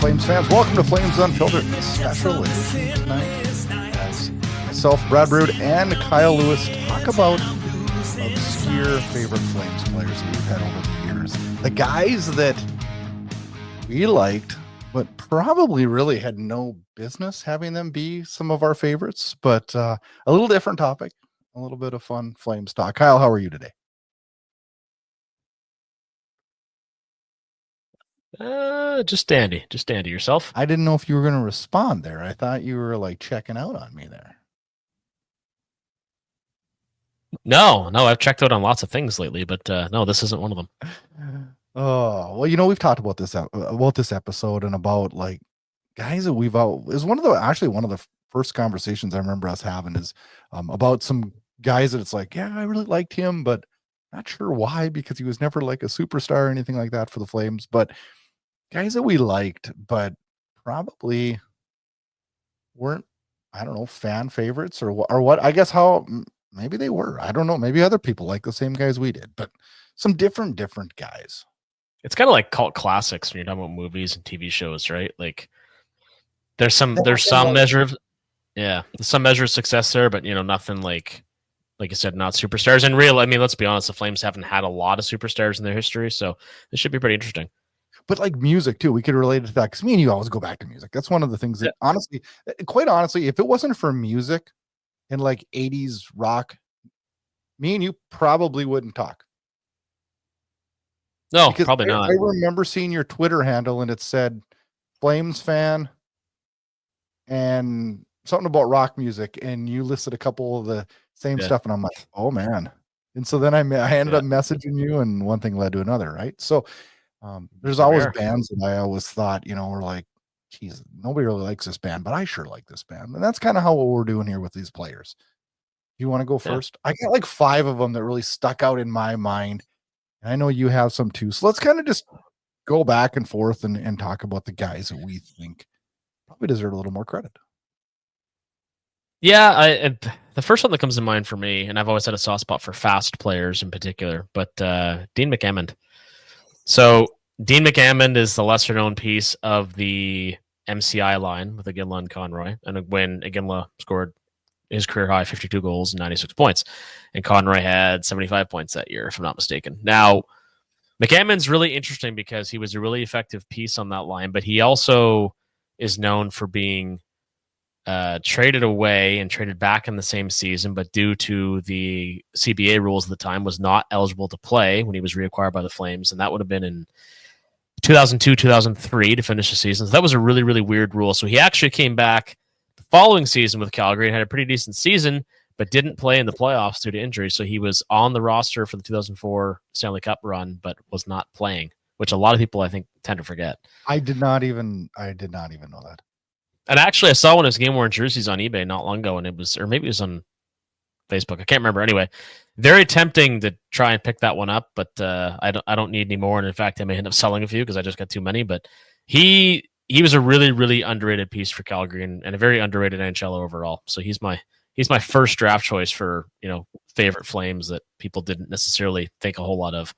Flames fans, welcome to Flames Unfiltered, a special edition tonight. As myself, Brad Burud, and Kyle Lewis talk about obscure favorite Flames players that we've had over the years. The guys that we liked, but probably really had no business having them be some of our favorites. But a little different topic, a little bit of fun Flames talk. Kyle, how are you today? Just dandy. Just dandy. Yourself? I didn't know if you were going to respond there. I thought you were like checking out on me there. No, I've checked out on lots of things lately, but no, this isn't one of them. Oh, well, we've talked about this episode and about like guys that we've out is one of the first conversations I remember us having is about some guys that it's like, yeah, I really liked him, but not sure why, because he was never like a superstar or anything like that for the Flames. But guys that we liked, but probably weren't, I don't know, fan favorites or what. I guess how maybe they were. I don't know. Maybe other people like the same guys we did, but some different guys. It's kind of like cult classics when you're talking about movies and TV shows, right? Like there's some measure of success there, but nothing like you said, not superstars. And real, I mean, let's be honest, the Flames haven't had a lot of superstars in their history, so this should be pretty interesting. But like music too, we could relate it to that because me and you always go back to music. That's one of the things that quite honestly, if it wasn't for music and like 80s rock, me and you probably wouldn't talk. No, because probably not. I remember seeing your Twitter handle and it said Flames fan and something about rock music, and you listed a couple of the same stuff, and I'm like, oh man. And so then I ended up messaging you, and one thing led to another, right? So there's always bands that I always thought, were like, geez, nobody really likes this band, but I sure like this band. And that's kind of how what we're doing here with these players. You want to go first? I got like 5 of them that really stuck out in my mind. And I know you have some too. So let's kind of just go back and forth and talk about the guys that we think probably deserve a little more credit. Yeah, the first one that comes to mind for me, and I've always had a soft spot for fast players in particular, but Dean McAmmond. So Dean McAmmond is the lesser known piece of the MCI line with Iginla and Conroy. And when Iginla scored his career high 52 goals and 96 points, and Conroy had 75 points that year, if I'm not mistaken. Now, McAmmond's really interesting because he was a really effective piece on that line, but he also is known for being traded away and traded back in the same season, but due to the CBA rules at the time, was not eligible to play when he was reacquired by the Flames, and that would have been in 2002, 2003 to finish the season. So that was a really, really weird rule. So he actually came back the following season with Calgary and had a pretty decent season, but didn't play in the playoffs due to injury. So he was on the roster for the 2004 Stanley Cup run, but was not playing, which a lot of people, I think, tend to forget. I did not even know that. And actually, I saw one of his game-worn jerseys on eBay not long ago, and it was, or maybe it was on Facebook. I can't remember. Anyway, very tempting to try and pick that one up, but I don't need any more. And in fact, I may end up selling a few because I just got too many. But he was a really, really underrated piece for Calgary and a very underrated NHL overall. So he's my first draft choice for favorite Flames that people didn't necessarily think a whole lot of.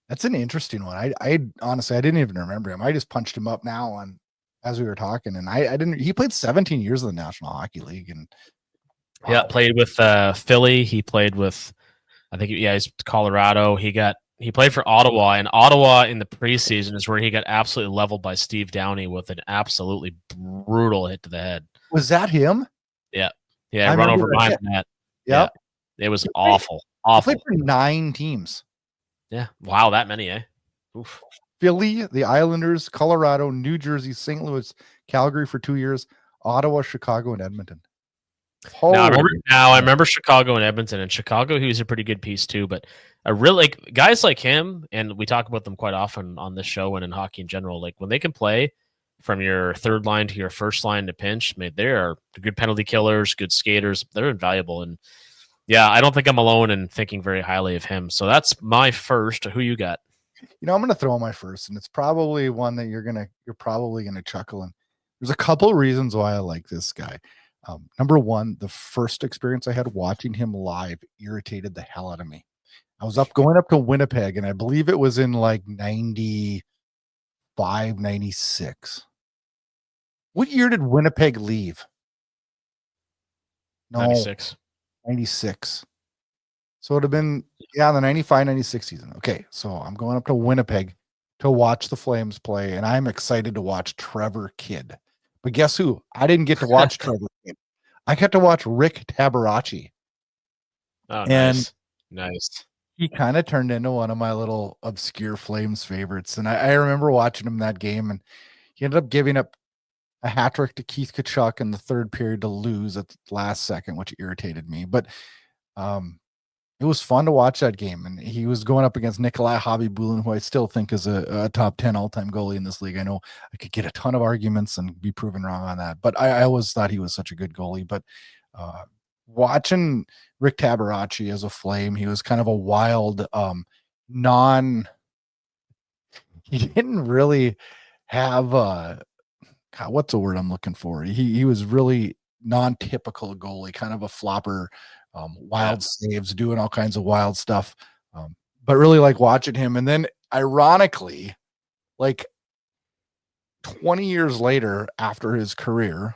That's an interesting one. I honestly, I didn't even remember him. I just punched him up now as we were talking, and I didn't. He played 17 years in the National Hockey League, and played with Philly. He played with, I think, he's Colorado. He played for Ottawa, and Ottawa in the preseason is where he got absolutely leveled by Steve Downey with an absolutely brutal hit to the head. Was that him? Yeah, run over behind the net. Yep. Yeah, it was awful. He played for 9 teams. Yeah, wow, that many, eh? Oof. Philly, the Islanders, Colorado, New Jersey, St. Louis, Calgary for 2 years, Ottawa, Chicago, and Edmonton. I remember Chicago and Edmonton. And Chicago, he was a pretty good piece too. But guys like him, and we talk about them quite often on this show and in hockey in general. Like when they can play from your third line to your first line to pinch, they are good penalty killers, good skaters. They're invaluable. And yeah, I don't think I'm alone in thinking very highly of him. So that's my first. Who you got? I'm going to throw my first, and it's probably one that you're probably going to chuckle. And there's a couple of reasons why I like this guy. Number one, the first experience I had watching him live irritated the hell out of me. I was going up to Winnipeg, and I believe it was in like 94 95, 96. What year did Winnipeg leave? No, 96. 96. So it would have been, the 95, 96 season. Okay, so I'm going up to Winnipeg to watch the Flames play, and I'm excited to watch Trevor Kidd. But guess who? I didn't get to watch Trevor Kidd. I got to watch Rick Tabarachi. Oh, And nice. he kind of turned into one of my little obscure Flames favorites. And I remember watching him that game, and he ended up giving up a hat trick to Keith Tkachuk in the third period to lose at the last second, which irritated me. But it was fun to watch that game. And he was going up against Nikolai Hobby-Bulin, who I still think is a top 10 all-time goalie in this league. I know I could get a ton of arguments and be proven wrong on that, but I always thought he was such a good goalie. But watching Rick Tabarachi as a Flame, he was kind of a wild, he didn't really have God, what's the word I'm looking for? He was really non-typical goalie, kind of a flopper, wild saves, doing all kinds of wild stuff. But really like watching him. And then ironically, like 20 years later after his career,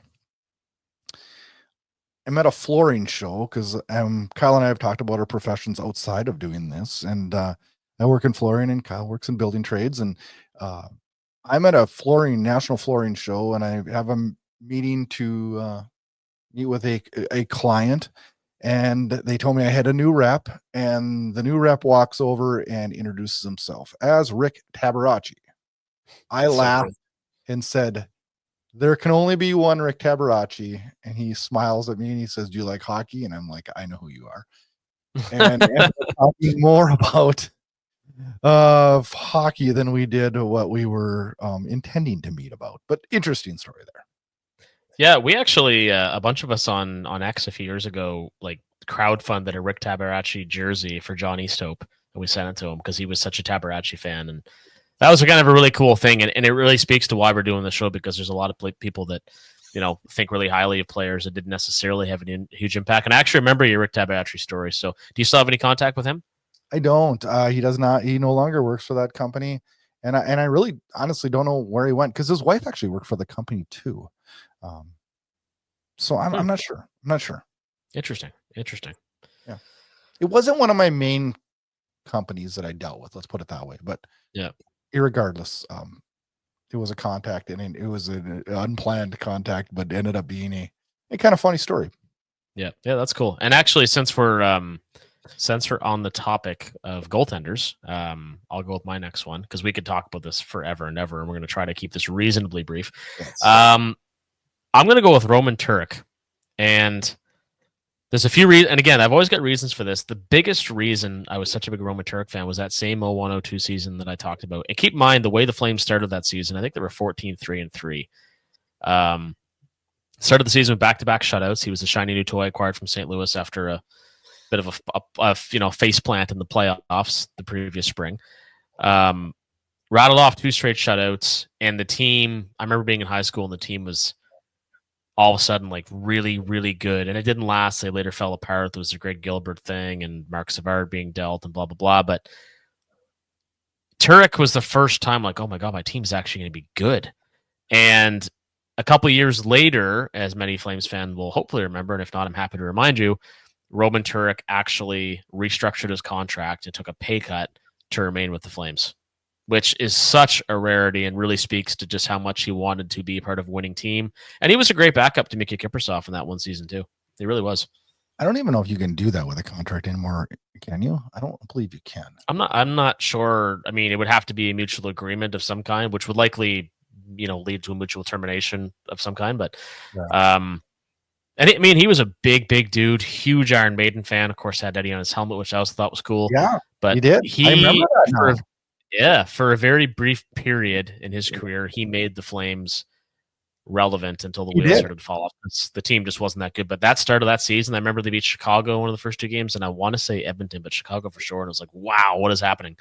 I'm at a flooring show because Kyle and I have talked about our professions outside of doing this. And I work in flooring and Kyle works in building trades. And I'm at a national flooring show, and I have a meeting to meet with a client, and they told me I had a new rep, and the new rep walks over and introduces himself as Rick Tabarachi. I laughed and said, "There can only be one Rick Tabarachi." And he smiles at me and he says, "Do you like hockey?" And I'm like, "I know who you are." And ended up talking more about hockey than we did what we were intending to meet about. But interesting story there. Yeah, we actually a bunch of us on X a few years ago like crowdfunded a Rick Tabarachi jersey for John Easthope, and we sent it to him because he was such a Tabarachi fan, and that was kind of a really cool thing, and it really speaks to why we're doing the show, because there's a lot of people that think really highly of players that didn't necessarily have a huge impact. And I actually remember your Rick Tabarachi story. So do you still have any contact with him? I don't. He does not. He no longer works for that company, and I really honestly don't know where he went, because his wife actually worked for the company too. So I'm not sure. I'm not sure. Interesting. Yeah, it wasn't one of my main companies that I dealt with. Let's put it that way. But yeah, irregardless, it was a contact, and it was an unplanned contact, but ended up being a kind of funny story. Yeah, that's cool. And actually, since we're on the topic of goaltenders, I'll go with my next one, because we could talk about this forever and ever, and we're going to try to keep this reasonably brief. Yes. I'm going to go with Roman Turek, and there's a few reasons. And again, I've always got reasons for this. The biggest reason I was such a big Roman Turek fan was that same 01-02 season that I talked about. And keep in mind the way the Flames started that season. I think they were 14-3-3. Started the season with back-to-back shutouts. He was a shiny new toy acquired from St. Louis after a bit of a face plant in the playoffs the previous spring. Rattled off 2 straight shutouts, and the team, I remember being in high school, and the team was all of a sudden like really, really good. And it didn't last. They later fell apart. There was the Greg Gilbert thing and Mark Savard being dealt and blah, blah, blah. But Turek was the first time like, oh my God, my team's actually going to be good. And a couple of years later, as many Flames fans will hopefully remember, and if not, I'm happy to remind you, Roman Turek actually restructured his contract and took a pay cut to remain with the Flames, which is such a rarity and really speaks to just how much he wanted to be part of a winning team. And he was a great backup to Mickey Kiprusoff in that one season too. He really was. I don't even know if you can do that with a contract anymore. Can you? I don't believe you can. I'm not sure. I mean, it would have to be a mutual agreement of some kind, which would likely, lead to a mutual termination of some kind. But, and he was a big, big dude, huge Iron Maiden fan. Of course, had Eddie on his helmet, which I also thought was cool. Yeah, but he did. I remember that. For a very brief period in his career, he made the Flames relevant until the wheels started to fall off. The team just wasn't that good. But that start of that season, I remember they beat Chicago one of the first 2 games, and I want to say Edmonton, but Chicago for sure. And I was like, wow, what is happening?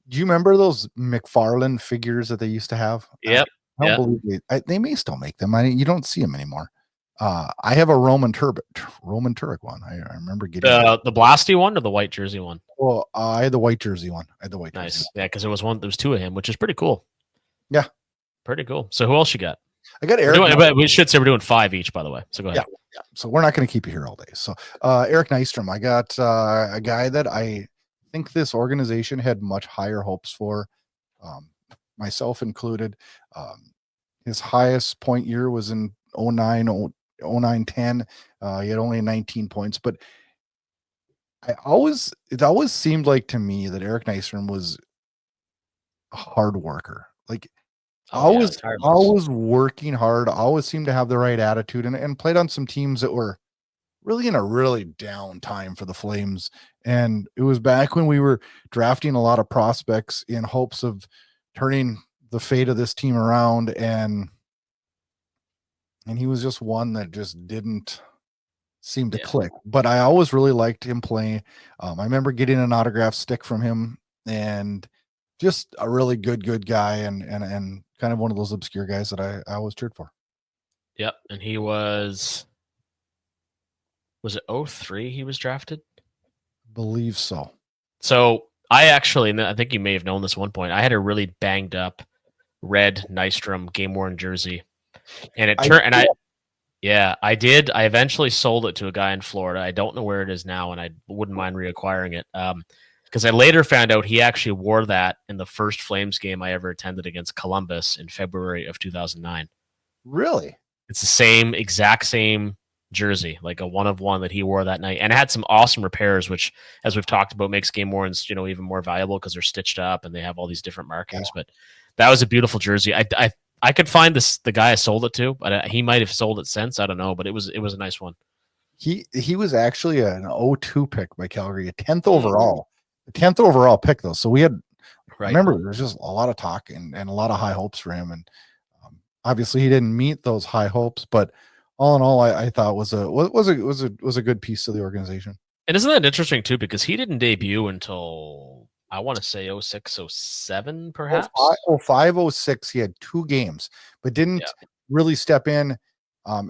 Do you remember those McFarlane figures that they used to have? Yep. I don't believe they may still make them. I mean, you don't see them anymore. I have a Roman Turek one. I remember getting the Blasty one or the white jersey one. Well, I had the white jersey one. Nice. Yeah, because there was 2 of him, which is pretty cool. Yeah, Pretty cool. So who else you got? I got Eric. We should say we're doing 5 each, by the way. So go ahead. Yeah. So we're not going to keep you here all day. So Eric Nystrom, I got a guy that I think this organization had much higher hopes for, myself included. His highest point year was in 09-10. He had only 19 points, but it always seemed like to me that Eric Nystrom was a hard worker. Like always working hard, always seemed to have the right attitude, and played on some teams that were really in a really down time for the Flames. And it was back when we were drafting a lot of prospects in hopes of turning the fate of this team around. And he was just one that just didn't seem to click. But I always really liked him playing. I remember getting an autograph stick from him, and just a really good guy, and kind of one of those obscure guys that I always cheered for. Yep. And he was it 03 he was drafted? Believe so. So I think you may have known this at one point. I had a really banged up red Nystrom game worn jersey. And I did. I eventually sold it to a guy in Florida. I don't know where it is now, and I wouldn't mind reacquiring it. Because I later found out he actually wore that in the first Flames game I ever attended against Columbus in February of 2009. Really? It's the exact same jersey, like a 1-of-1 that he wore that night, and it had some awesome repairs, which, as we've talked about, makes game warrants even more valuable because they're stitched up and they have all these different markings. Yeah. But that was a beautiful jersey. I could find the guy I sold it to, but he might have sold it since. I don't know, but it was a nice one. He was actually an 02 pick by Calgary, a 10th overall pick though. So we had, right. Remember, there was just a lot of talk and a lot of high hopes for him, and obviously he didn't meet those high hopes, but all in all, I thought was a good piece of the organization. And isn't that interesting too? Because he didn't debut until, I want to say 06, 07, perhaps. 05, 06, he had 2 games, but didn't really step in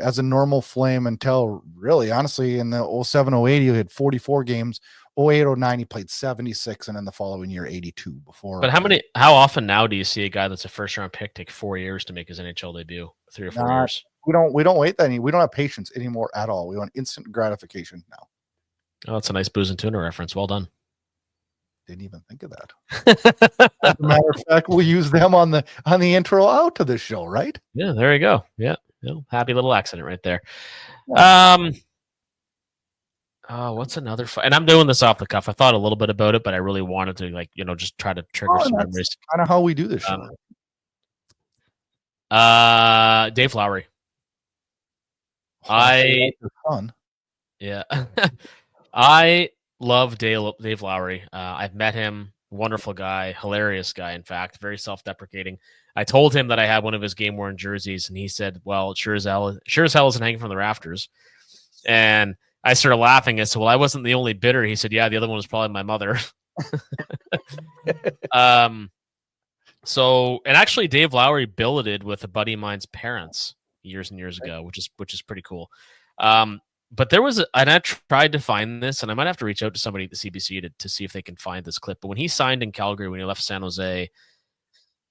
as a normal Flame until, really, honestly, in the 07, 08, he had 44 games. 08, 09, he played 76, and then the following year, 82. Before. But how often now do you see a guy that's a first round pick take 4 years to make his NHL debut? 3 or 4 years. We don't wait that. We don't have patience anymore at all. We want instant gratification now. Oh, that's a nice Booze and Tuna reference. Well done. Didn't even think of that. As a matter of fact, we'll use them on the intro out to this show, right? Yeah, there you go. Yeah, happy little accident right there. Yeah. What's another? And I'm doing this off the cuff. I thought a little bit about it, but I really wanted to, just try to trigger some memories. Kind of how we do this show. Dave Lowry. Fun. Yeah. I love Dave Lowry. I've met him. Wonderful guy, hilarious guy. In fact, very self-deprecating. I told him that I had one of his game-worn jerseys, and he said, "Well, sure as hell isn't hanging from the rafters." And I started laughing. I said, "Well, I wasn't the only bidder." He said, "Yeah, the other one was probably my mother." So, and actually, Dave Lowry billeted with a buddy of mine's parents years and years ago, which is pretty cool. But there was, and I tried to find this, and I might have to reach out to somebody at the CBC to see if they can find this clip. But when he signed in Calgary, when he left San Jose,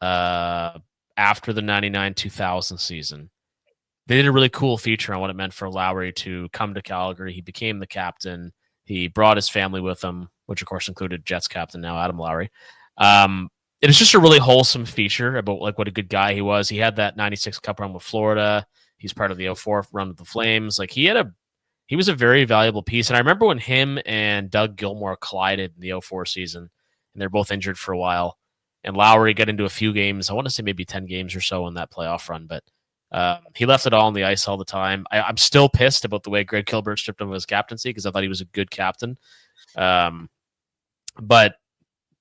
after the 99-2000 season, they did a really cool feature on what it meant for Lowry to come to Calgary. He became the captain. He brought his family with him, which of course included Jets captain now Adam Lowry. It was just a really wholesome feature about what a good guy he was. He had that 96 Cup run with Florida. He's part of the 04 run with the Flames. He was a very valuable piece. And I remember when him and Doug Gilmour collided in the 04 season, and they're both injured for a while. And Lowry got into a few games. I want to say maybe 10 games or so in that playoff run, but he left it all on the ice all the time. I'm still pissed about the way Greg Kilbert stripped him of his captaincy because I thought he was a good captain. But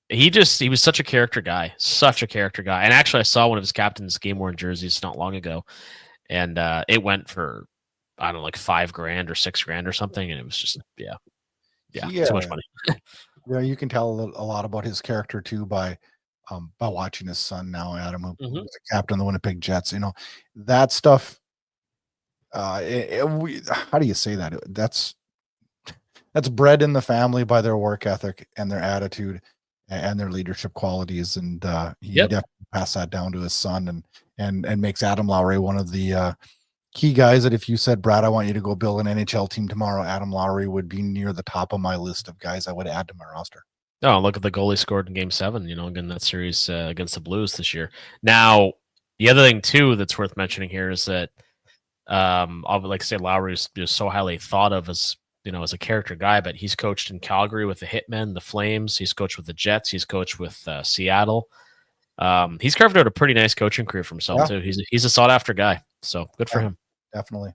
he was such a character guy. And actually, I saw one of his captain's game-worn jerseys not long ago, and it went for, I don't know, like $5,000 or $6,000 or something, and it was just too much money. Yeah, you can tell a lot about his character too by watching his son now, Adam, who was a captain of the Winnipeg Jets. That stuff. How do you say that? That's bred in the family by their work ethic and their attitude and their leadership qualities, and he definitely passed that down to his son, and makes Adam Lowry one of the key guys that if you said, Brad, I want you to go build an NHL team tomorrow, Adam Lowry would be near the top of my list of guys I would add to my roster. Oh, look at the goal he scored in Game 7, again, that series against the Blues this year. Now, the other thing, too, that's worth mentioning here is that I would like to say Lowry is just so highly thought of as, as a character guy, but he's coached in Calgary with the Hitmen, the Flames. He's coached with the Jets. He's coached with Seattle. He's carved out a pretty nice coaching career for himself, too. He's a sought-after guy, so good for him. Definitely.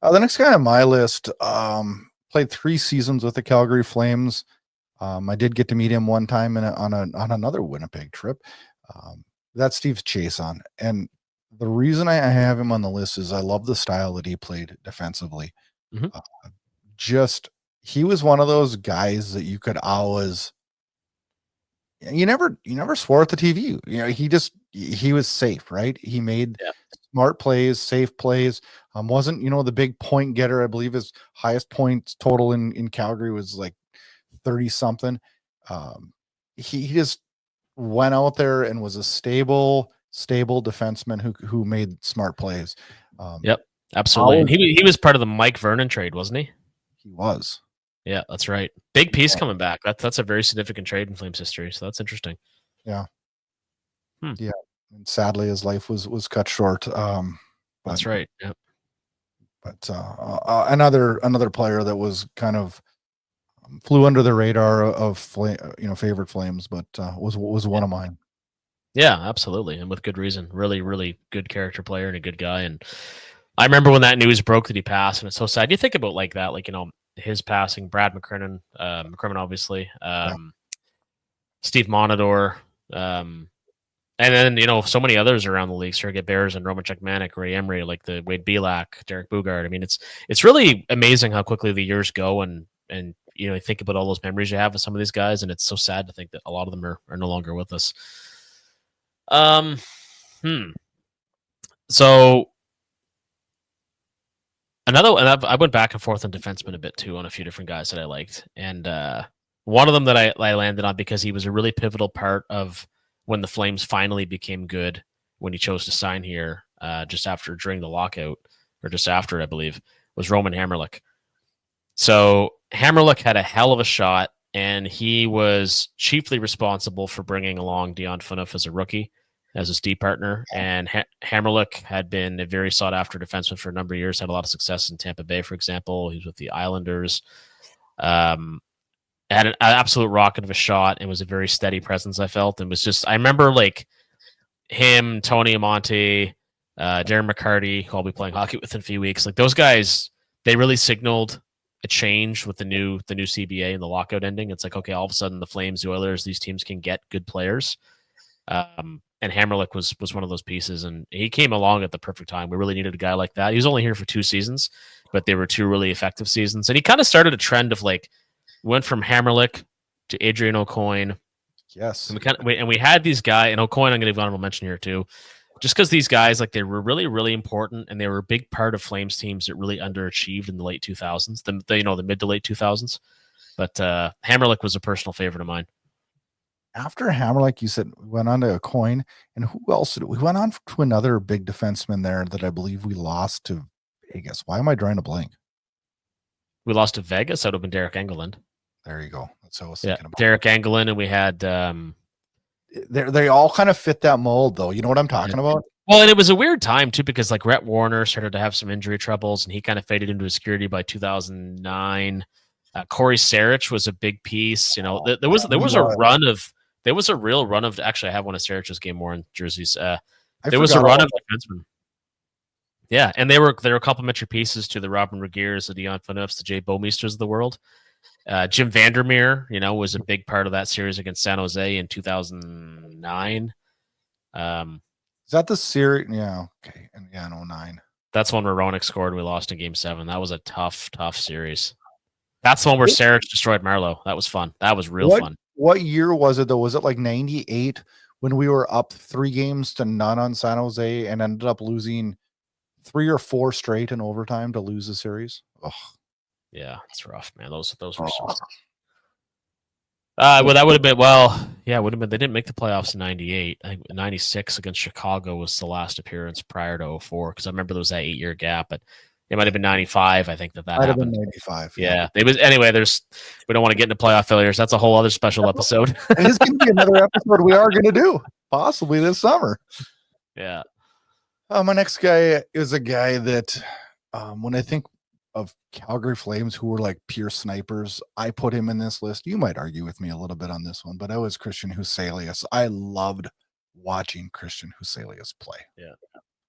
The next guy on my list played 3 seasons with the Calgary Flames. I did get to meet him one time on another Winnipeg trip. That's Steve Chason. And the reason I have him on the list is I love the style that he played defensively. He was one of those guys that you could always, you never swore at the TV. He was safe, right? He made smart plays, safe plays. Wasn't, the big point getter. I believe his highest points total in Calgary was like 30 something. He just went out there and was a stable defenseman who made smart plays. Yep, absolutely. And he was part of the Mike Vernon trade, wasn't he? He was. Yeah, that's right. Big piece coming back. That's a very significant trade in Flames history. So that's interesting. Yeah. Yeah. And sadly, his life was cut short. That's right. Yeah. But another player that was kind of flew under the radar of favorite Flames, but was one of mine. Yeah, absolutely, and with good reason. Really, really good character player and a good guy. And I remember when that news broke that he passed, and it's so sad. You think about like that, his passing, Brad McCrimmon, obviously, Steve Monador, and then so many others around the league, Sergei Bears Roman Czechmanic, Ray Emery, like the Wade Belak, Derek Bugard. I mean, it's really amazing how quickly the years go, and you think about all those memories you have with some of these guys, and it's so sad to think that a lot of them are no longer with us. So and I went back and forth on defensemen a bit too on a few different guys that I liked, and one of them that I landed on because he was a really pivotal part of when the Flames finally became good when he chose to sign here, during the lockout or just after, I believe, was Roman Hamrlik. So Hamrlik had a hell of a shot, and he was chiefly responsible for bringing along Dion Phaneuf as a rookie, as his D partner. And Hamrlik had been a very sought-after defenseman for a number of years, had a lot of success in Tampa Bay, for example. He was with the Islanders. Had an absolute rocket of a shot and was a very steady presence, I felt. And was just, I remember him, Tony Amonte, Darren McCarty, who I'll be playing hockey with in a few weeks. Like those guys, they really signaled a change with the new CBA and the lockout ending. It's like, okay, all of a sudden the Flames, the Oilers, these teams can get good players. And Hamrlik was one of those pieces, and he came along at the perfect time. We really needed a guy like that. He was only here for 2 seasons, but they were 2 really effective seasons. And he kind of started a trend of went from Hamrlik to Adrian Aucoin. Yes. And we had these guys, and Aucoin, I'm going to give honorable mention here too, just because these guys, they were really, really important, and they were a big part of Flames teams that really underachieved in the late 2000s, the mid to late 2000s. But Hamrlik was a personal favorite of mine. After Hamrlik, you said we went on to Aucoin, and who else did we went on to another big defenseman there that I believe we lost to Vegas. Why am I drawing a blank? We lost to Vegas. That would have been Derek Engelland. There you go. That's what I was thinking about. Derek Engelland, and we had they all kind of fit that mold, though. You know what I'm talking about? Well, and it was a weird time too, because Rhett Warner started to have some injury troubles, and he kind of faded into obscurity by 2009. Corey Sarich was a big piece. There was a real run of. Actually, I have one of Sarich's game worn jerseys. There was a run of defensemen. Yeah, and they were complementary pieces to the Robin Regeers, the Dion Phaneufs, the Jay Bouwmeesters of the world. Jim Vandermeer, was a big part of that series against San Jose in 2009. Is that the series? Yeah, okay. And in 2009. That's one where Roenick scored and we lost in Game 7. That was a tough series. That's the one where Sarich destroyed Marleau. That was fun. That was real fun. What year was it, though? Was it 98 when we were up 3-0 on San Jose and ended up losing 3 or 4 straight in overtime to lose the series? Ugh. Yeah, it's rough, man. Those were so. Well, that would have been would have been. They didn't make the playoffs in '98. I think '96 against Chicago was the last appearance prior to '04 because I remember there was that 8-year gap, but it might have been '95. I think that Might have been happened. 95. Yeah, it was anyway. We don't want to get into playoff failures. That's a whole other special episode. It is going to be another episode we are going to do possibly this summer. Yeah. My next guy is a guy that when I think of Calgary Flames who were like pure snipers, I put him in this list. You might argue with me a little bit on this one, but I was Christian Huselius. I loved watching Christian Huselius play.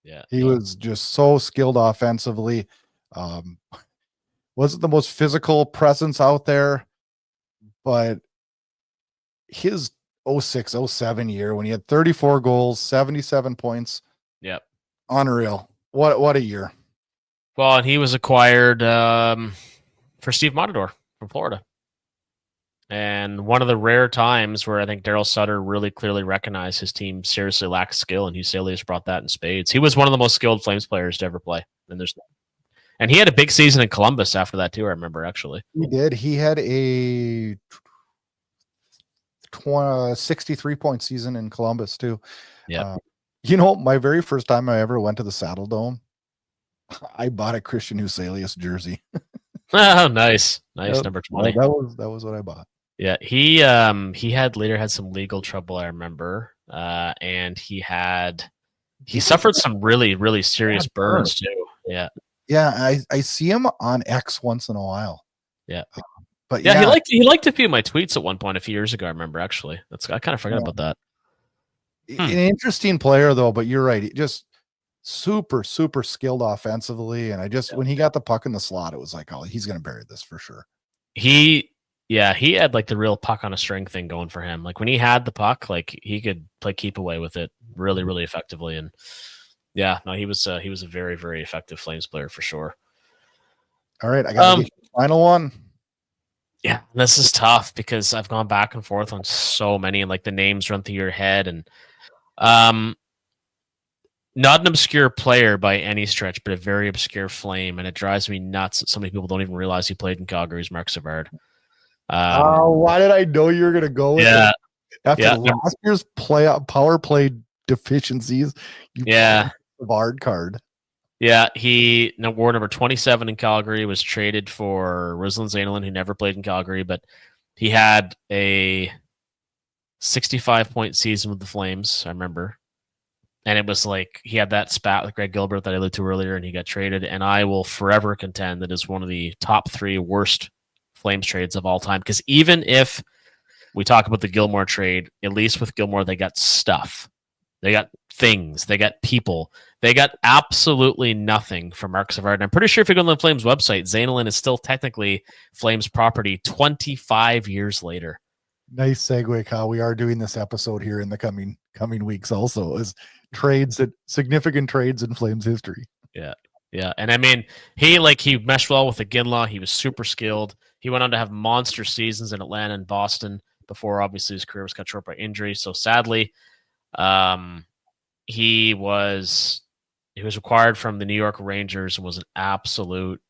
Yeah. He was just so skilled offensively. Wasn't the most physical presence out there, but his 06-07 year when he had 34 goals, 77 points. Yep. Unreal. What a year. Well, and he was acquired for Steve Matador from Florida. And one of the rare times where I think Daryl Sutter really clearly recognized his team seriously lacked skill, and Huselius brought that in spades. He was one of the most skilled Flames players to ever play. And he had a big season in Columbus after that too, I remember, actually. He did. He had a 63-point season in Columbus too. Yeah. My very first time I ever went to the Saddle Dome, I bought a Christian Huselius jersey. Oh, nice. Yep. Number 20. That was what I bought. Yeah, he had some legal trouble, I remember. And he suffered some really, really serious burns too. Yeah. Yeah, I see him on X once in a while. Yeah. But yeah, he liked a few of my tweets at one point a few years ago, I remember, actually. I kind of forgot about that. An interesting player though, but you're right. He just super, super skilled offensively. And when he got the puck in the slot, it was like, oh, he's going to bury this for sure. He had like the real puck on a string thing going for him. Like when he had the puck, like he could play keep away with it really, really effectively. And yeah, no, he was a very, very effective Flames player for sure. All right, I got the final one. Yeah, this is tough because I've gone back and forth on so many, and like the names run through your head, and not an obscure player by any stretch, but a very obscure Flame, and it drives me nuts that so many people don't even realize he played in Calgary's Mark Savard. Why did I know you were going to go with it? After last year's power play deficiencies, Savard card. Yeah, he wore number 27 in Calgary, was traded for Ruslan Zainalin, who never played in Calgary, but he had a 65-point season with the Flames, I remember. And it was like he had that spat with Greg Gilbert that I alluded to earlier, and he got traded. And I will forever contend that is one of the top 3 worst Flames trades of all time. Because even if we talk about the Gilmore trade, at least with Gilmore, they got stuff. They got things. They got people. They got absolutely nothing from Mark Savard. And I'm pretty sure if you go on the Flames website, Zainalin is still technically Flames property 25 years later. Nice segue, Kyle. We are doing this episode here in the coming weeks also as significant trades in Flames history. Yeah. Yeah. And I mean, he meshed well with the Ginlaw. He was super skilled. He went on to have monster seasons in Atlanta and Boston before obviously his career was cut short by injury. So sadly, he was acquired from the New York Rangers and was an absolute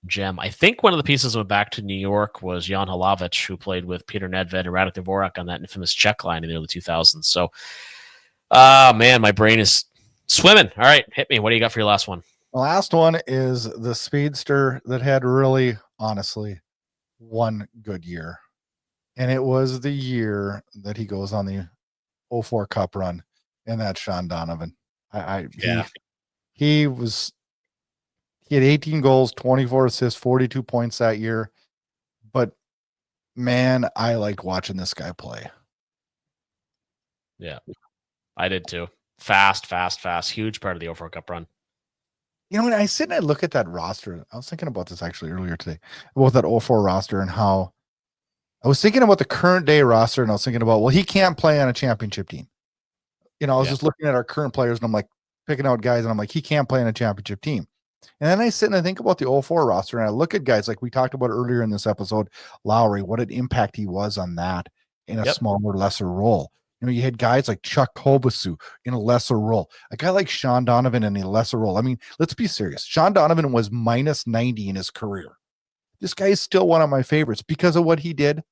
gem. I think one of the pieces that went back to New York was Jan Hlavich, who played with Peter Nedved and Radek Dvorak on that infamous Czech line in the early 2000s. So, man, my brain is swimming. All right, hit me. What do you got for your last one? The last one is the speedster that had really, honestly, one good year. And it was the year that he goes on the 04 Cup run, and that's Sean Donovan. He had 18 goals, 24 assists, 42 points that year. But man, I liked watching this guy play. Yeah, I did too. Fast. Huge part of the 04 Cup run. You know, when I sit and I look at that roster, I was thinking about this actually earlier today, about that 04 roster and how I was thinking about the current day roster, and I was thinking about, well, he can't play on a championship team. You know, I was just looking at our current players, and I'm like picking out guys, and I'm like, he can't play on a championship team. And then I sit and I think about the 04 roster, and I look at guys like we talked about earlier in this episode, Lowry, what an impact he was on that in a smaller, lesser role. You know, you had guys like Chuck Kobasu in a lesser role, a guy like Sean Donovan in a lesser role. I mean, let's be serious. Sean Donovan was minus 90 in his career. This guy is still one of my favorites because of what he did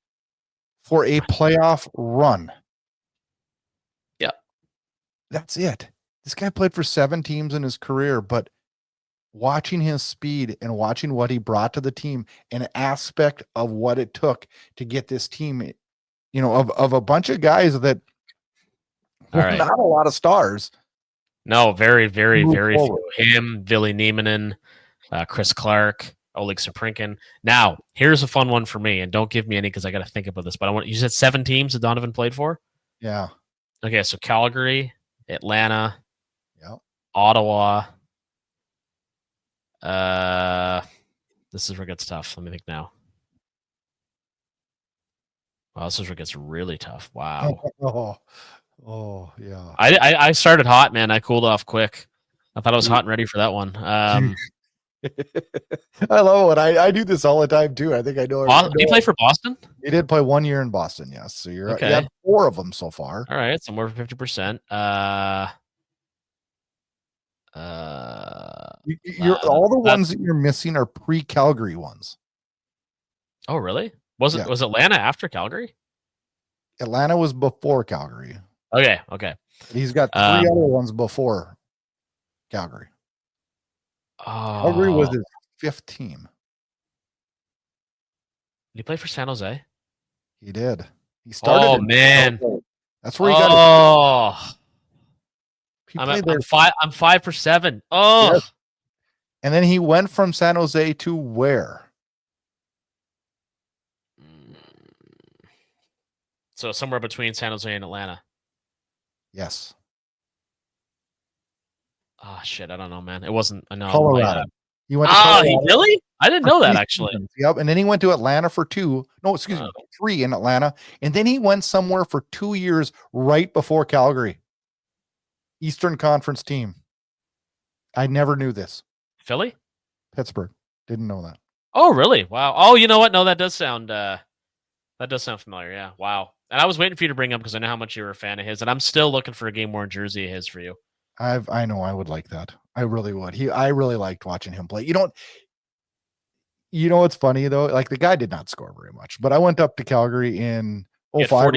for a playoff run. Yeah. That's it. This guy played for 7 teams in his career, but watching his speed and watching what he brought to the team, an aspect of what it took to get this team, of a bunch of guys that were not a lot of stars. No, very, very, very few. Him, Ville Nieminen, Chris Clark, Oleg Saprinkin. Now, here's a fun one for me, and don't give me any because I got to think about this. But you said 7 teams that Donovan played for? Yeah. Okay, so Calgary, Atlanta, yep. Ottawa. This is where it gets tough. Let me think now. Wow, this is where it gets really tough. Wow. Oh, yeah. I started hot, man. I cooled off quick. I thought I was hot and ready for that one. I love it. I do this all the time too. I think I know. Did he play for Boston? He did play 1 year in Boston. Yes. So you have 4 of them so far. All right, so more than 50%. All the ones that you're missing are pre-Calgary ones. Oh, really? Was Atlanta after Calgary? Atlanta was before Calgary. Okay. He's got 3 other ones before Calgary. Calgary was his 5th team. Did he play for San Jose? He did. He started. Oh man, that's where he got. I'm 5 for 7. Oh, yes. And then he went from San Jose to where? So somewhere between San Jose and Atlanta. Yes. Oh shit, I don't know, man. It wasn't. I know. Colorado. He went to Colorado. Really? I didn't know that actually. Seasons. Yep. And then he went to Atlanta for 2. No, excuse me, 3 in Atlanta. And then he went somewhere for 2 years right before Calgary. Eastern Conference team. I never knew this. Philly? Pittsburgh. Didn't know that. Oh, really? Wow. Oh, you know what? No, that does sound familiar. Yeah. Wow. And I was waiting for you to bring him because I know how much you were a fan of his, and I'm still looking for a game worn jersey of his for you. I know I would like that. I really would. I really liked watching him play. You know what's funny though? Like the guy did not score very much, but I went up to Calgary in 05.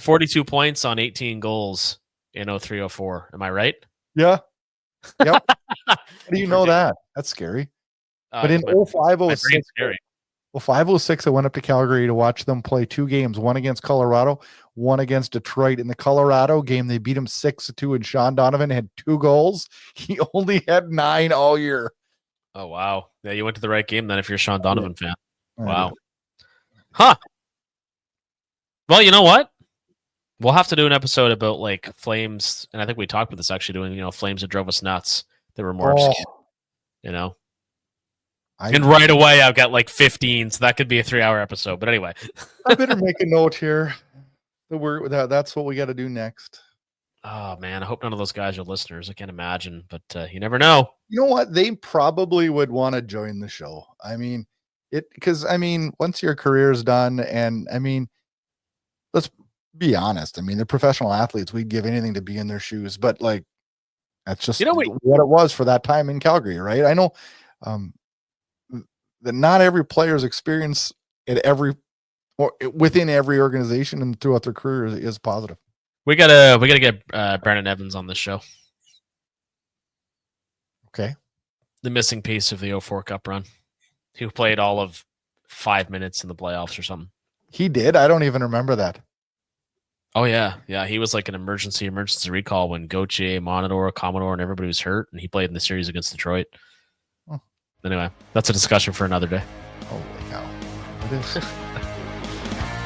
42 points on 18 goals in 03-04. Am I right? Yeah. Yep. How do you know that? That's scary. But in 05-06, scary. 05-06, I went up to Calgary to watch them play 2 games, one against Colorado, one against Detroit. In the Colorado game, they beat him 6-2, and Sean Donovan had 2 goals. He only had 9 all year. Oh, wow. Yeah, you went to the right game then if you're a Sean Donovan fan. Wow. Huh. Well, you know what? We'll have to do an episode about like Flames, and I think we talked about this actually doing, Flames that drove us nuts. That were more obscure, And right away, I've got like 15, so that could be a 3-hour episode. But anyway, I better make a note here. That's what we got to do next. Oh man, I hope none of those guys are listeners. I can't imagine, but you never know. You know what? They probably would want to join the show. I mean, because once your career is done, and let's be honest. They're professional athletes. We'd give anything to be in their shoes, but like, that's just what it was for that time in Calgary, right? I know. That not every player's experience within every organization and throughout their career is positive. We gotta get Brandon Evans on this show. Okay. The missing piece of the 04 Cup run. He played all of 5 minutes in the playoffs or something. He did? I don't even remember that. Oh yeah. Yeah. He was like an emergency recall when Gauthier, Monador, Commodore, and everybody was hurt, and he played in the series against Detroit. Anyway, that's a discussion for another day. Holy cow. It is.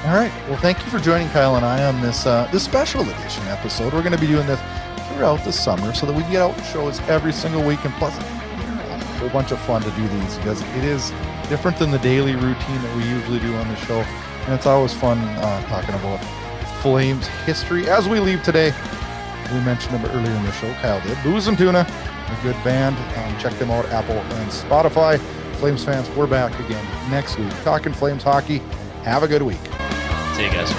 All right. Well, thank you for joining Kyle and I on this special edition episode. We're going to be doing this throughout the summer so that we can get out shows every single week. And plus, a whole bunch of fun to do these because it is different than the daily routine that we usually do on the show. And it's always fun talking about Flames history. As we leave today, we mentioned them earlier in the show. Kyle did. Booze and Tuna. A good band. Check them out, Apple and Spotify. Flames fans, we're back again next week talking Flames hockey. Have a good week. See you guys.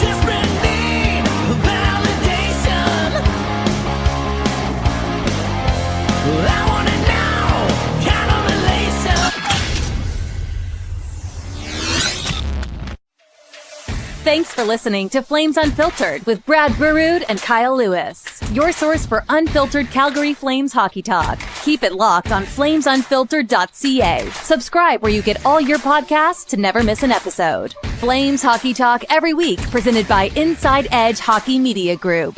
Desperate need of Thanks for listening to Flames Unfiltered with Brad Burud and Kyle Lewis, your source for unfiltered Calgary Flames hockey talk. Keep it locked on flamesunfiltered.ca. Subscribe where you get all your podcasts to never miss an episode. Flames hockey talk every week, presented by Inside Edge Hockey Media Group.